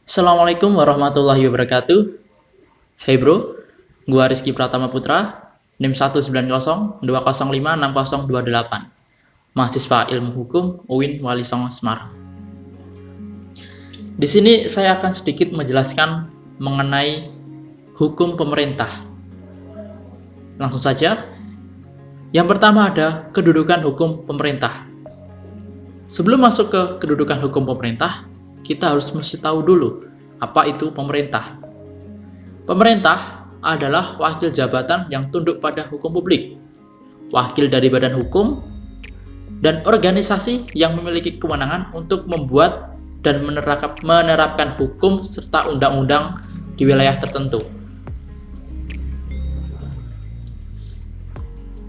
Assalamualaikum warahmatullahi wabarakatuh. Hey bro, gua Rizky Pratama Putra, NIM 19020056028, mahasiswa Ilmu Hukum UIN Wali Songo Semarang. Di sini saya akan sedikit menjelaskan mengenai hukum pemerintah. Langsung saja. Yang pertama ada kedudukan hukum pemerintah. Sebelum masuk ke kedudukan hukum pemerintah, kita harus mesti tahu dulu apa itu pemerintah. Pemerintah adalah wakil jabatan yang tunduk pada hukum publik, wakil dari badan hukum, dan organisasi yang memiliki kewenangan untuk membuat dan menerapkan hukum serta undang-undang di wilayah tertentu.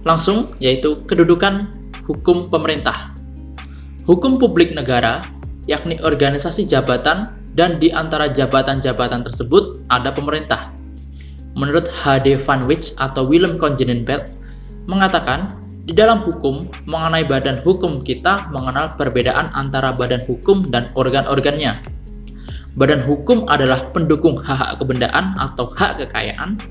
Langsung, yaitu kedudukan hukum pemerintah. Hukum publik negara yakni organisasi jabatan, dan di antara jabatan-jabatan tersebut ada pemerintah. Menurut H.D. Van Wyk atau Willem Congenenberg mengatakan, di dalam hukum mengenai badan hukum kita mengenal perbedaan antara badan hukum dan organ-organnya. Badan hukum adalah pendukung hak-hak kebendaan atau hak kekayaan.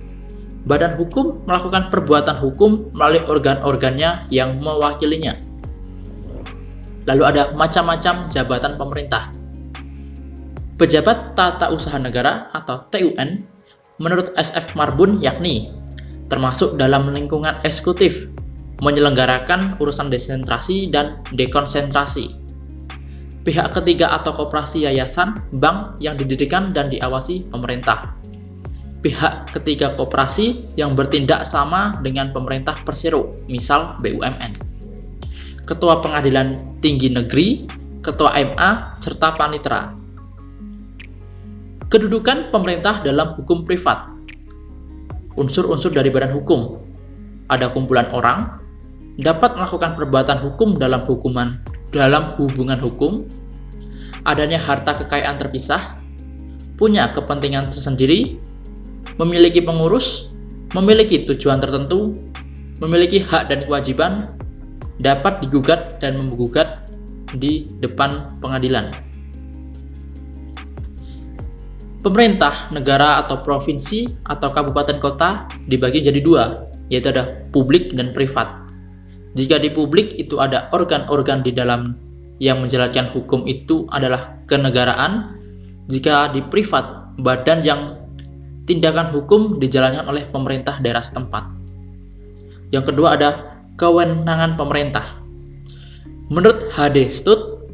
Badan hukum melakukan perbuatan hukum melalui organ-organnya yang mewakilinya. Lalu ada macam-macam jabatan pemerintah. Pejabat Tata Usaha Negara atau TUN menurut S.F. Marbun yakni termasuk dalam lingkungan eksekutif, menyelenggarakan urusan desentrasi dan dekonsentrasi. Pihak ketiga atau koperasi yayasan, bank yang didirikan dan diawasi pemerintah. Pihak ketiga koperasi yang bertindak sama dengan pemerintah persero, misal BUMN. Ketua Pengadilan Tinggi Negeri, Ketua MA, serta Panitera. Kedudukan pemerintah dalam hukum privat. Unsur-unsur dari badan hukum. Ada kumpulan orang, dapat melakukan perbuatan hukum dalam hubungan hukum, adanya harta kekayaan terpisah, punya kepentingan tersendiri, memiliki pengurus, memiliki tujuan tertentu, memiliki hak dan kewajiban, dapat digugat dan menggugat di depan pengadilan. Pemerintah, negara atau provinsi atau kabupaten kota dibagi jadi dua, yaitu ada publik dan privat. Jika di publik itu ada organ-organ di dalam yang menjalankan hukum itu adalah kenegaraan. Jika di privat, badan yang tindakan hukum dijalankan oleh pemerintah daerah setempat. Yang kedua ada kewenangan pemerintah. Menurut H.D. Stutt,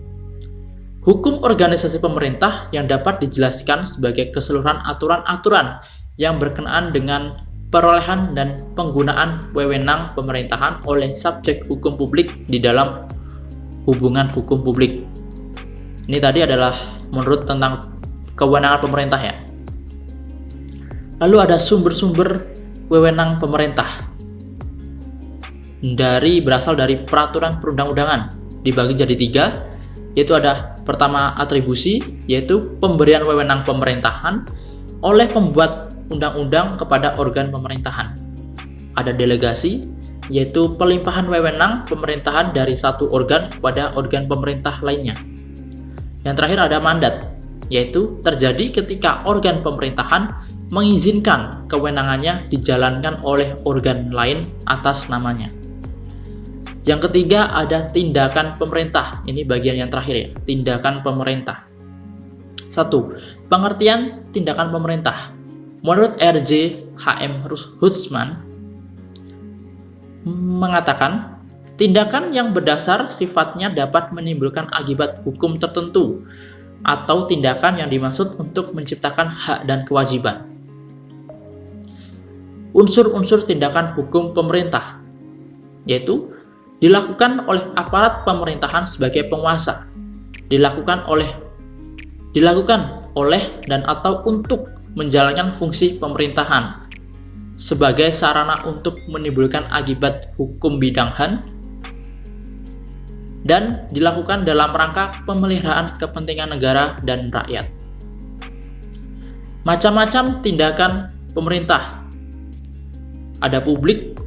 hukum organisasi pemerintah yang dapat dijelaskan sebagai keseluruhan aturan-aturan yang berkenaan dengan perolehan dan penggunaan wewenang pemerintahan oleh subjek hukum publik di dalam hubungan hukum publik. Ini tadi adalah menurut tentang kewenangan pemerintah ya. Lalu ada sumber-sumber wewenang pemerintah. Berasal dari peraturan perundang-undangan, dibagi jadi tiga, yaitu ada pertama atribusi, yaitu pemberian wewenang pemerintahan oleh pembuat undang-undang kepada organ pemerintahan. Ada delegasi, yaitu pelimpahan wewenang pemerintahan dari satu organ kepada organ pemerintah lainnya. Yang terakhir ada mandat, yaitu terjadi ketika organ pemerintahan mengizinkan kewenangannya dijalankan oleh organ lain atas namanya. Yang ketiga ada tindakan pemerintah. Ini bagian yang terakhir ya, tindakan pemerintah. 1. Pengertian tindakan pemerintah. Menurut R.J. H.M. Hutsman mengatakan, tindakan yang berdasar sifatnya dapat menimbulkan akibat hukum tertentu atau tindakan yang dimaksud untuk menciptakan hak dan kewajiban. Unsur-unsur tindakan hukum pemerintah, yaitu dilakukan oleh aparat pemerintahan sebagai penguasa, dilakukan oleh dan atau untuk menjalankan fungsi pemerintahan sebagai sarana untuk menimbulkan akibat hukum bidang HAM, dan dilakukan dalam rangka pemeliharaan kepentingan negara dan rakyat. Macam-macam tindakan pemerintah. Ada publik,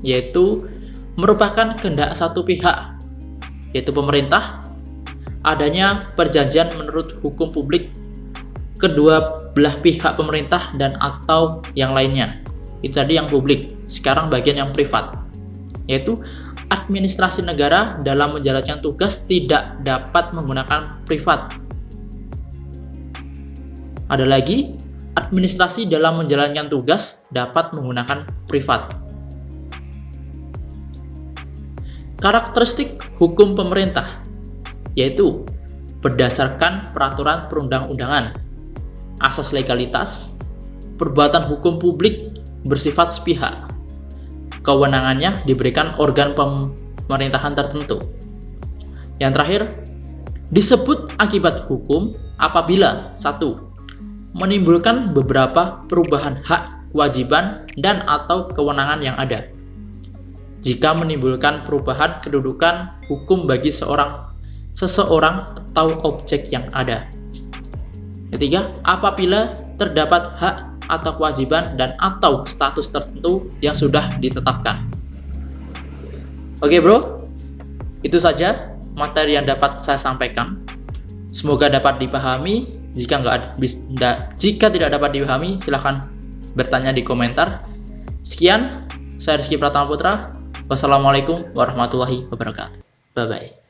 yaitu merupakan kehendak satu pihak, yaitu pemerintah, adanya perjanjian menurut hukum publik. kedua belah pihak pemerintah dan atau yang lainnya. Itu tadi yang publik. Sekarang bagian yang privat, yaitu administrasi negara dalam menjalankan tugas tidak dapat menggunakan privat. Ada lagi, administrasi dalam menjalankan tugas dapat menggunakan privat. Karakteristik hukum pemerintah, yaitu berdasarkan peraturan perundang-undangan, asas legalitas, perbuatan hukum publik bersifat sepihak, kewenangannya diberikan organ pemerintahan tertentu. Yang terakhir, disebut akibat hukum apabila 1. Menimbulkan beberapa perubahan hak, kewajiban, dan atau kewenangan yang ada. Jika menimbulkan perubahan kedudukan hukum bagi seseorang atau objek yang ada. Ketiga, apabila terdapat hak atau kewajiban dan atau status tertentu yang sudah ditetapkan. Oke bro, itu saja materi yang dapat saya sampaikan. Semoga dapat dipahami. Jika tidak dapat dipahami, silahkan bertanya di komentar. Sekian, saya Rizky Pratama Putra. Wassalamualaikum warahmatullahi wabarakatuh. Bye bye.